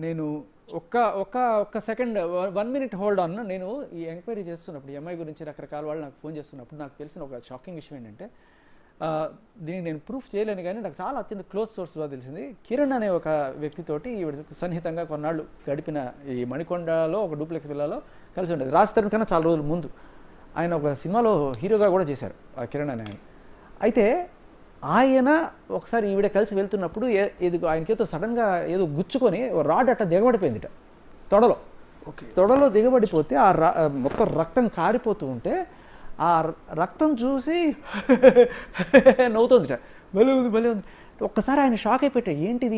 నేను ఒక్క ఒక్క ఒక్క సెకండ్ 1 మినిట్ హోల్డ్ ఆన్. నేను ఈ ఎంక్వైరీ చేస్తున్నప్పుడు ఈ అమ్మాయి గురించి రకరకాల వాళ్ళు నాకు ఫోన్ చేస్తున్నప్పుడు నాకు తెలిసిన ఒక షాకింగ్ విషయం ఏంటంటే, దీనికి నేను ప్రూఫ్ చేయలేను కానీ నాకు చాలా అత్యంత క్లోజ్ సోర్స్గా తెలిసింది. కిరణ్ అనే ఒక వ్యక్తితోటి ఈవిడ సన్నిహితంగా కొన్నాళ్ళు గడిపిన ఈ మణికొండలో ఒక డూప్లెక్స్ విల్లాలో కలిసి ఉండేది. రాజ్ తరుణ్ కన్నా చాలా రోజుల ముందు ఆయన ఒక సినిమాలో హీరోగా కూడా చేశారు ఆ కిరణ్ అనే ఆయన. అయితే ఆయన ఒకసారి ఈవిడ కలిసి వెళ్తున్నప్పుడు ఏదో ఆయనకేదో సడన్గా ఏదో గుచ్చుకొని రాడ్ అట్లా దిగబడిపోయిందిట తొడలో. తొడలో దిగబడిపోతే మొత్తం రక్తం కారిపోతూ ఉంటే ఆ రక్తం చూసి నవ్వుతుందిట. భలే ఉంది భలే ఉంది. ఒక్కసారి ఆయన షాక్ అయిపోయాడు, ఏంటిది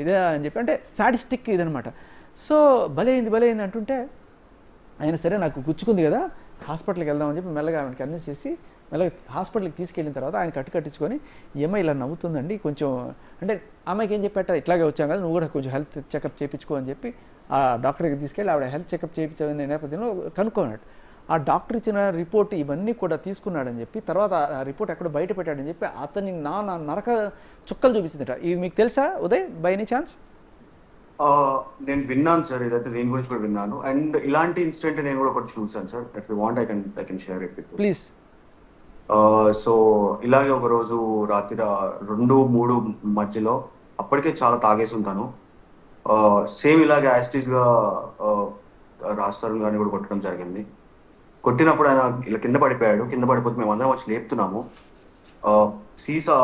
ఇదే అని చెప్పి, అంటే సాడిస్టిక్ ఇదనమాట. సో భలే అయింది అంటుంటే ఆయన సరే నాకు గుచ్చుకుంది కదా హాస్పిటల్కి వెళ్దామని చెప్పి మెల్లగా ఆయనకి అన్నీ చేసి మెల్లగా హాస్పిటల్కి తీసుకెళ్ళిన తర్వాత ఆయన కట్టించుకొని ఈ అమ్మాయి ఇలా నవ్వుతుందండి కొంచెం, అంటే అమ్మాయికి ఏం చెప్పాట, ఇట్లాగే వచ్చాం కదా నువ్వు కూడా కొంచెం హెల్త్ చెకప్ చేయించుకో అని చెప్పి ఆ డాక్టర్కి తీసుకెళ్ళి ఆవిడ హెల్త్ చెకప్ చేయించే నేపథ్యంలో కనుక్కున్నాడు. ఆ డాక్టర్ ఇచ్చిన రిపోర్ట్ ఇవన్నీ కూడా తీసుకున్నాడని చెప్పి తర్వాత ఆ రిపోర్ట్ ఎక్కడ బయట పెట్టాడని చెప్పి అతని నా నరక చుక్కలు చూపించిందట. ఇవి మీకు తెలుసా ఉదయ్ బై ఎనీ ఛాన్స్? నేను విన్నాను సార్, ఇదైతే దీని గురించి కూడా విన్నాను. అండ్ ఇలాంటి ఇన్సిడెంట్ నేను కూడా ఒకటి చూసాను sir. If you want I can share it with you please. So ఇలాగే ఒక రోజు రాత్రి 2-3 మధ్యలో అప్పటికే చాలా తాగేసి ఉంటాను. సేమ్ ఇలాగే యాస్టీస్గా రాస్తారు కానీ కూడా కొట్టడం జరిగింది. కొట్టినప్పుడు ఆయన ఇలా కింద పడిపోయాడు. కింద పడిపోతే మేము అందరం వచ్చి లేపుతున్నాము. సీసా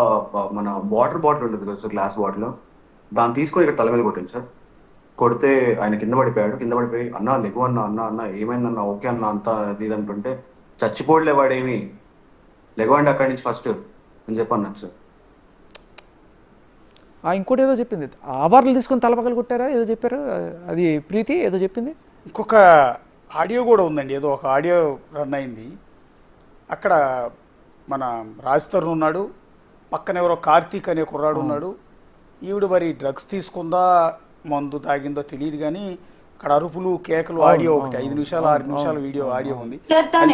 మన వాటర్ బాటిల్ ఉంటుంది కదా సార్, గ్లాస్ బాటిల్, దాన్ని తీసుకొని ఇక్కడ తల మీద కొట్టింది సార్. కొడితే ఆయన కింద పడిపోయాడు. కింద పడిపోయి అన్న లెగు అన్న ఏమైందన్న, ఓకే అన్న అంతా అది ఇది అంటుంటే, చచ్చిపోవట్లే వాడేమి, లెగవండి అక్కడి నుంచి ఫస్ట్ అని చెప్పి అన్నాడు సార్. ఇంకోటి ఏదో చెప్పింది, అవార్డులు తీసుకొని తలపగలు కొట్టారా ఏదో చెప్పారు, అది ప్రీతి ఏదో చెప్పింది. ఇంకొక ఆడియో కూడా ఉందండి, ఏదో ఒక ఆడియో రన్ అయింది. అక్కడ మన రాజ్ తరుణ్ ఉన్నాడు, పక్కన ఎవరో కార్తీక్ అనే కుర్రాడు ఉన్నాడు. ఈవిడ మరి డ్రగ్స్ తీసుకుందా మందు తాగిందో తెలియదు కానీ అక్కడ అరుపులు కేకలు ఆడియో ఒకటి 5 నిమిషాలు 6 నిమిషాల వీడియో ఆడియో ఉంది.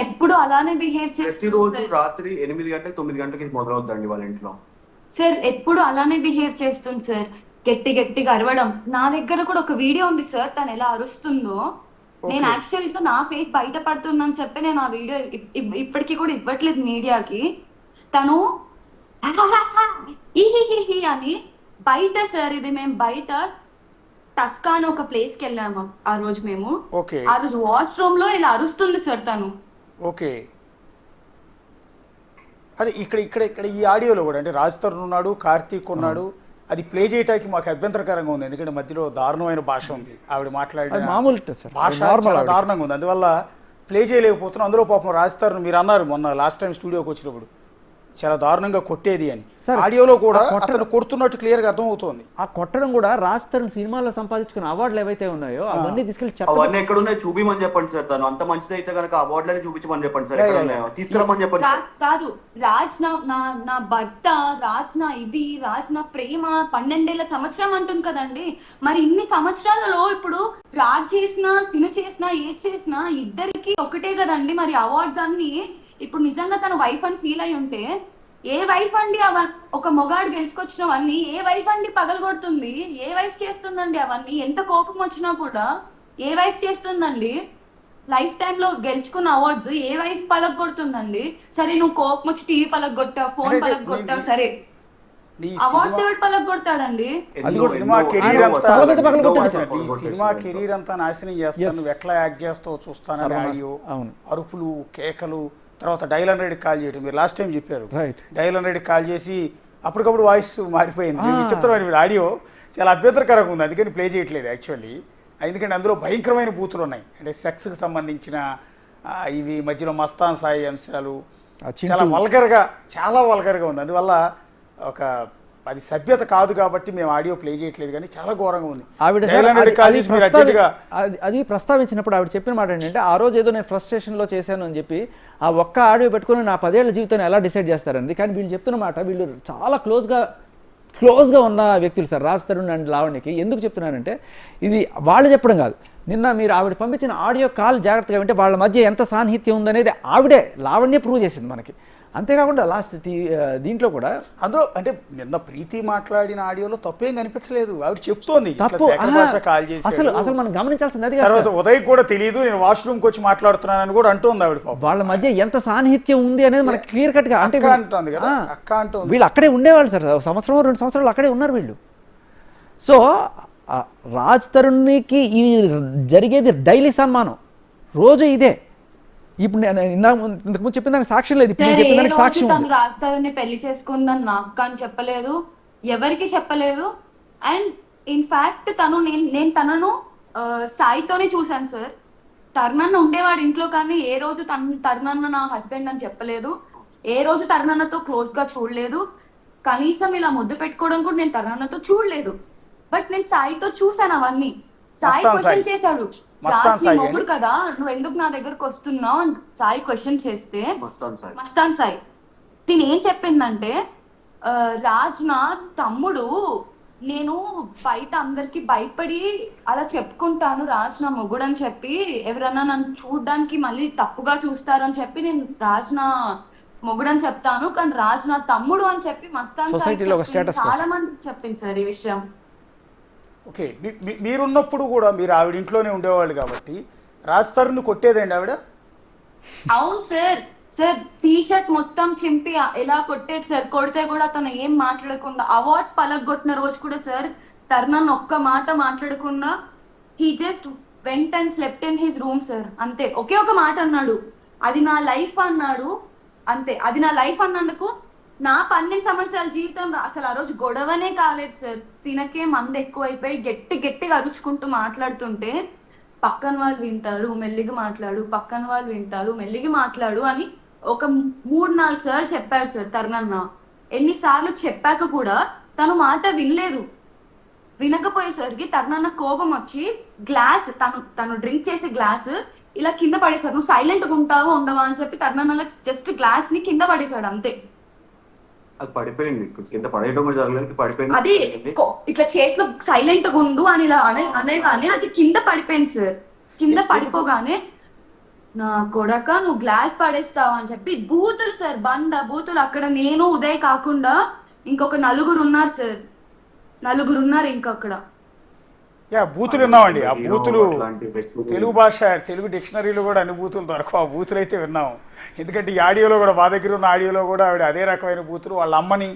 ఎప్పుడు అలానే బిహేవ్ ప్రతిరోజు రాత్రి 8 గంటలకు 9 గంటలకి మొదలవుతుందండి వాళ్ళ ఇంట్లో. సార్ ఎప్పుడు అలానే బిహేవ్ చేస్తుంది సార్, గట్టిగా అరవడం. నా దగ్గర కూడా ఒక వీడియో ఉంది సార్, తను ఎలా అరుస్తుందో. నేను యాక్చువల్ గా నా ఫేస్ బయట పడుతుందని చెప్పి నేను ఆ వీడియో ఇప్పటికీ కూడా ఇవ్వట్లేదు మీడియాకి. తను అని బయట సార్, ఇది మేము బయట టస్కా అని ఒక ప్లేస్ కి వెళ్ళాము ఆ రోజు మేము. ఆ రోజు వాష్రూమ్ లో ఇలా అరుస్తుంది సార్ తను. ఓకే, అదే ఇక్కడ ఈ ఆడియోలో కూడా అంటే రాజ్ తరుణ్ ఉన్నాడు, కార్తీక్ ఉన్నాడు. అది ప్లే చేయడానికి మాకు అభ్యంతరకరంగా ఉంది, ఎందుకంటే మధ్యలో దారుణమైన భాష ఉంది. ఆవిడ మాట్లాడిన భాష చాలా దారుణంగా ఉంది, అందువల్ల ప్లే చేయలేకపోతున్నాం. అందులో పాపం రాజ్ తరుణ్ మీరు అన్నారు మొన్న లాస్ట్ టైం స్టూడియోకి వచ్చినప్పుడు చాలా దారుణంగా కొట్టేది అని. ఆడియోలో కూడా అతను కొడుతున్నట్టు క్లియర్ గా అర్థమవుతోంది. ఆ కొట్టడం కూడా రాజ్ తరుణ్ సినిమాలో సంపాదించుకున్న అవార్డులు ఏవైతే ఉన్నాయో అవన్నీ తీసుకెళ్లి అవన్నీ ఎక్కడ ఉన్నాయి చూపిమని చెప్పండి సార్. తను అంత మంచిది అయితే కనుక అవార్డులని చూపించమని చెప్పండి సార్, తీసుకురమ్మని చెప్పండి. కాదు రాజ్ నా భర్త, రాజ్ నా ఇది, రాజ్ నా ప్రేమ 12 సంవత్సరం అంటుంది కదండి. మరి ఇన్ని సంవత్సరాలలో ఇప్పుడు రాజ్ చేసినా తిను చేసినా ఏది చేసినా ఇద్దరికి ఒకటే కదండి. మరి అవార్డ్స్ అన్ని ఇప్పుడు నిజంగా తన వైఫ్ అని ఫీల్ అయి ఉంటే, ఏ వైఫ్ అండి ఒక మొగాడు గెలుచుకొచ్చినవన్నీ ఏ వైఫ్ అండి పగలగొడుతుంది? ఏ వైఫ్ చేస్తుందండి అవన్నీ? ఎంత కోపం వచ్చినా కూడా ఏ వైఫ్ చేస్తుందండి? లైఫ్ టైమ్ లో గెలుచుకున్న అవార్డ్స్ ఏ వైఫ్ పలగొడుతుందండి? సరే నువ్వు కోపం వచ్చి టీవీ పలగొట్టావు, ఫోన్ పలగొట్టావు, సరే అవార్డ్స్ ఎవరు పలగొడతాడండి? సినిమా కెరీర్ అంతా నాశనం చేస్తాను, నువ్వు ఎట్లా యాక్ట్ చేస్తావు చూస్తానని ఆడియో, అరుపులు కేకలు, తర్వాత డైలాన్ రెడ్డికి కాల్ చేయడం. మీరు లాస్ట్ టైం చెప్పారు, డైలాన్ రెడ్డికి కాల్ చేసి అప్పటికప్పుడు వాయిస్ మారిపోయింది. విచిత్రమైన ఆడియో చాలా అభ్యంతరకరంగా ఉంది, అందుకని ప్లే చేయట్లేదు యాక్చువల్లీ. ఎందుకంటే అందులో భయంకరమైన బూతులు ఉన్నాయి, అంటే సెక్స్కి సంబంధించిన ఇవి, మధ్యలో మస్తాన్ సాయి అంశాలు, చాలా వల్గర్గా ఉంది. అందువల్ల ఒక అది సభ్యత కాదు కాబట్టి మేము ఆడియో ప్లే చేయట్లేదు, కానీ చాలా ఘోరంగా ఉంది. అది ప్రస్తావించినప్పుడు ఆవిడ చెప్పిన మాట ఏంటంటే, ఆ రోజు ఏదో నేను ఫ్రస్ట్రేషన్లో చేశాను అని చెప్పి ఆ ఒక్క ఆడియో పెట్టుకుని నా 10 ఏళ్ల జీవితాన్ని ఎలా డిసైడ్ చేస్తారండి. కానీ వీళ్ళు చెప్తున్న మాట, వీళ్ళు చాలా క్లోజ్గా ఉన్న వ్యక్తులు సార్, రాజ్ తరుణ్ అండ్ లావణ్యకి. ఎందుకు చెప్తున్నానంటే, ఇది వాళ్ళు చెప్పడం కాదు, నిన్న మీరు ఆవిడ పంపించిన ఆడియో కాల్ జాగ్రత్తగా వింటే వాళ్ళ మధ్య ఎంత సాన్నిహిత్యం ఉందనేది ఆవిడే లావణ్య ప్రూవ్ చేసింది మనకి. అంతేకాకుండా లాస్ట్ దీంట్లో కూడా అందులో అంటే నిన్న ప్రీతి మాట్లాడిన ఆడియోలో తప్పేం కనిపించలేదు, ఆవిడ చెప్తోంది ఇట్లా తప్పు శేఖర్ భాష కాల్ అసలు చేసి అసలు మనం గమనించాల్సింది అది కాదు తర్వాత సార్. ఉదయ్ కూడా తెలియదు నేను వాష్రూమ్కి వచ్చి మాట్లాడుతున్నానని కూడా అంటోంది ఆవిడ పాపం. వాళ్ళ మధ్య ఎంత సాన్నిహిత్యం ఉంది అనేది మనకి క్లియర్ కట్ గా అంటే అక్క అంటోంది కదా, అక్క అంటోంది. వీళ్ళు అక్కడే ఉండేవాళ్ళు సార్, సంవత్సరం 2 సంవత్సరాలు అక్కడే ఉన్నారు వీళ్ళు. సో రాజ్ తరుణ్కి ఇది జరిగేది డైలీ సన్మానం, రోజు ఇదే. ఇప్పుడు నేను ఇంతకుముందు చెప్పిన దానికి సాక్ష్యం లేదు, ఇప్పుడు నేను చెప్పిన దానికి సాక్ష్యం ఉంది. తను రాజధానిని పెళ్లి చేసుకుందని నాకు కానీ చెప్పలేదు, ఎవరికి చెప్పలేదు. అండ్ ఇన్ఫాక్ట్ నేను తనను సాయితోనే చూశాను సార్. తరుణన్న ఉండేవాడు ఇంట్లో, కానీ ఏ రోజు తరుణన్న నా హస్బెండ్ అని చెప్పలేదు, ఏ రోజు తరుణన్నతో క్లోజ్ గా చూడలేదు, కనీసం ఇలా ముద్దు పెట్టుకోవడం కూడా నేను తరుణన్నతో చూడలేదు. బట్ నేను సాయితో చూశాను అవన్నీ. సాయి క్వశ్చన్ చేశాడు, మొగుడు కదా నువ్వు ఎందుకు నా దగ్గరకు వస్తున్నావు అని సాయి క్వశ్చన్ చేస్తే, మస్తాన్ సాయి తిని ఏం చెప్పిందంటే, రాజ్ నా తమ్ముడు, నేను బయట అందరికి భయపడి అలా చెప్పుకుంటాను రాజ్ నా మొగుడు అని చెప్పి, ఎవరన్నా నన్ను చూడడానికి మళ్ళీ తప్పుగా చూస్తారని చెప్పి నేను రాజ్ నా మొగుడు అని చెప్తాను, కానీ రాజ్ నా తమ్ముడు అని చెప్పి మస్తాన్ సాయి చాలా మంది చెప్పింది సార్ ఈ విషయం. ఓకే, మీరున్నప్పుడు కూడా మీరు ఆవిడ ఇంట్లోనే ఉండేవాళ్ళు కాబట్టి రాజ్ తరుణ్ కొట్టేదండి ఆవిడ? అవును సార్. సార్ టీ షర్ట్ మొత్తం చింపి ఎలా కొట్టేది సార్. కొడితే కూడా తను ఏం మాట్లాడకుండా, అవార్డ్స్ పలగొట్టిన రోజు కూడా సార్ తరుణ్ ఒక్క మాట మాట్లాడకుండా he just went and slept in his room sir. అంతే, ఒకే ఒక మాట అన్నాడు, అది నా లైఫ్ అన్నాడు. అంతే, అది నా లైఫ్ అన్నందుకు నా 12 సంవత్సరాల జీవితం అసలు ఆ రోజు గొడవనే కాలేదు సార్. తినకే మంది ఎక్కువైపోయి గట్టిగా అరుచుకుంటూ మాట్లాడుతుంటే పక్కన వాళ్ళు వింటారు మెల్లిగా మాట్లాడు, పక్కన వాళ్ళు వింటారు మెల్లిగా మాట్లాడు అని ఒక 3-4 సార్లు చెప్పాడు సార్ తరుణన్న. ఎన్నిసార్లు చెప్పాక కూడా తను మాట వినలేదు. వినకపోయేసరికి తరుణన్న కోపం వచ్చి గ్లాస్ తను డ్రింక్ చేసే గ్లాస్ ఇలా కింద పడేశాడు. నువ్వు సైలెంట్గా ఉంటావా ఉండవా అని చెప్పి తరుణన్న జస్ట్ గ్లాస్ ని కింద పడేశాడు అంతే. అది పడిపోయింది, కింద పడేయడం కూడా జరగలేదు, పడిపోయింది. అది ఇట్లా చేతిలో సైలెంట్ గా ఉండు అని ఇలా అనేగానే అది కింద పడిపోయింది సార్. కింద పడిపోగానే నా కొడక నువ్వు గ్లాస్ పడేస్తావు అని చెప్పి బూతులు సార్, బూతులు. అక్కడ నేను ఉదయ్ కాకుండా ఇంకొక 4 ఉన్నారు సార్, 4 ఉన్నారు ఇంకొక్కడ. బూతులు విన్నామండి. ఆ బూతులు తెలుగు భాష తెలుగు డిక్షనరీలో కూడా అన్ని బూతులు దొరకవు, ఆ బూతులు అయితే విన్నాం. ఎందుకంటే ఈ ఆడియోలో కూడా మా దగ్గర ఉన్న ఆడియోలో కూడా ఆవిడ అదే రకమైన బూతులు, వాళ్ళ అమ్మని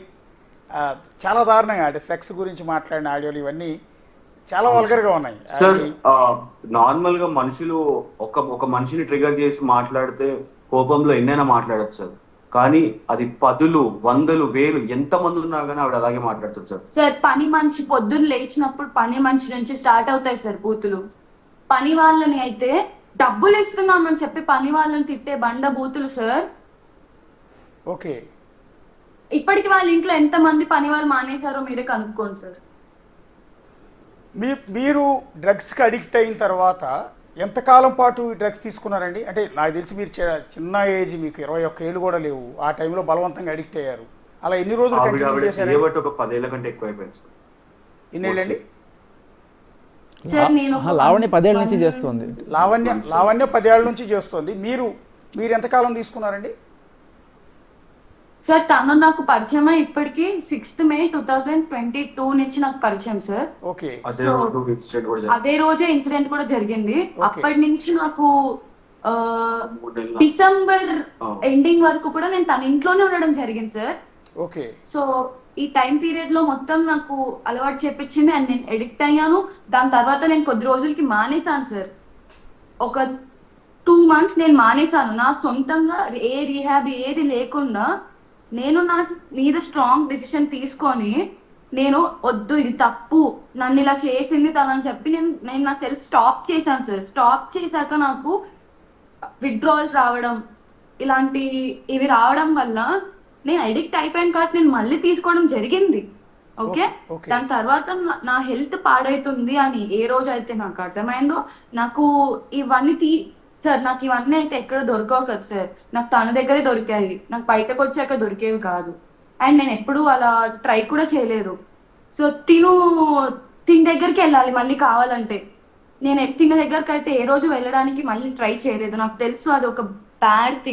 చాలా దారుణంగా అంటే సెక్స్ గురించి మాట్లాడిన ఆడియోలు ఇవన్నీ చాలా వల్గర్గా ఉన్నాయి. సార్ నార్మల్ గా మనుషులు ఒక మనిషిని ట్రిగర్ చేసి మాట్లాడితే కోపంలో ఎన్నైనా మాట్లాడచ్చు సార్, కానీ అది 10, 100, 1000 ఎంత మంది ఉన్నా కానీ ఆవిడ అలాగే మాట్లాడుతుంది సార్. సార్ పని మనిషి పొద్దున్న లేచినప్పుడు పని మనిషి నుంచి స్టార్ట్ అవుతాయి సార్ బూతులు. పని వాళ్ళని అయితే డబ్బులు ఇస్తున్నామని చెప్పి పని వాళ్ళని తిట్టే బూతులు సార్. ఓకే, ఇప్పటికి వాళ్ళ ఇంట్లో ఎంత మంది పని వాళ్ళు మానేశారో మీరే కనుక్కోండి సార్. మీరు డ్రగ్స్కి అడిక్ట్ అయిన తర్వాత ఎంతకాలం పాటు డ్రగ్స్ తీసుకున్నారండి? అంటే నాకు తెలిసి మీరు చిన్న ఏజ్, మీకు 21 ఏళ్ళు కూడా లేవు, ఆ టైంలో బలవంతంగా అడిక్ట్ అయ్యారు. అలా ఎన్ని రోజులు కంటిన్యూ చేశారు? ఒక 10 ఏళ్ల కంటే ఎక్కువ అయిపోయింది సార్. ఎన్నేళ్ళండి? లావణ్య 10 ఏళ్ళ నుంచి చేస్తుంది. లావణ్య 10 ఏళ్ళ నుంచి చేస్తుంది. మీరు ఎంతకాలం తీసుకున్నారండి? సార్ తను నాకు పరిచయం ఇప్పటికి 6th May 2022 నుంచి నాకు పరిచయం సార్. ఓకే, అదే రోజే ఇన్సిడెంట్ కూడా జరిగింది. అప్పటి నుంచి నాకు డిసెంబర్ ఎండింగ్ వరకు కూడా నేను తన ఇంట్లోనే ఉండడం జరిగింది సార్. ఓకే, సో ఈ టైం పీరియడ్ లో మొత్తం నాకు అలవాటు చేపించింది అండ్ నేను ఎడిక్ట్ అయ్యాను. దాని తర్వాత నేను కొద్ది రోజులకి మానేశాను సార్. ఒక 2 months నేను మానేశాను. నా సొంతంగా ఏ రీహాబ్ ఏది లేకుండా నేను నా మీద స్ట్రాంగ్ డిసిషన్ తీసుకొని నేను వద్దు ఇది తప్పు నన్ను ఇలా చేసింది తనని చెప్పి నేను నా సెల్ఫ్ స్టాప్ చేశాను సార్. స్టాప్ చేశాక నాకు విత్డ్రాల్స్ రావడం ఇవి రావడం వల్ల నేను అడిక్ట్ అయిపోయాను కాబట్టి నేను మళ్ళీ తీసుకోవడం జరిగింది. ఓకే, దాని తర్వాత నా హెల్త్ పాడైతుంది అని ఏ రోజు అయితే నాకు అర్థమైందో, నాకు ఇవన్నీ సార్ నాకు ఇవన్నీ అయితే ఎక్కడ దొరకవు కదా సార్, నాకు తన దగ్గరే దొరికాయి, నాకు బయటకు వచ్చాక దొరికేవి కాదు. అండ్ నేను ఎప్పుడు అలా ట్రై కూడా చేయలేదు. సో తిని దగ్గరికి వెళ్ళాలి మళ్ళీ కావాలంటే, నేను తిన దగ్గరికి అయితే ఏ రోజు వెళ్ళడానికి మళ్ళీ ట్రై చేయలేదు. నాకు తెలుసు అది ఒక బ్యాడ్ థింగ్.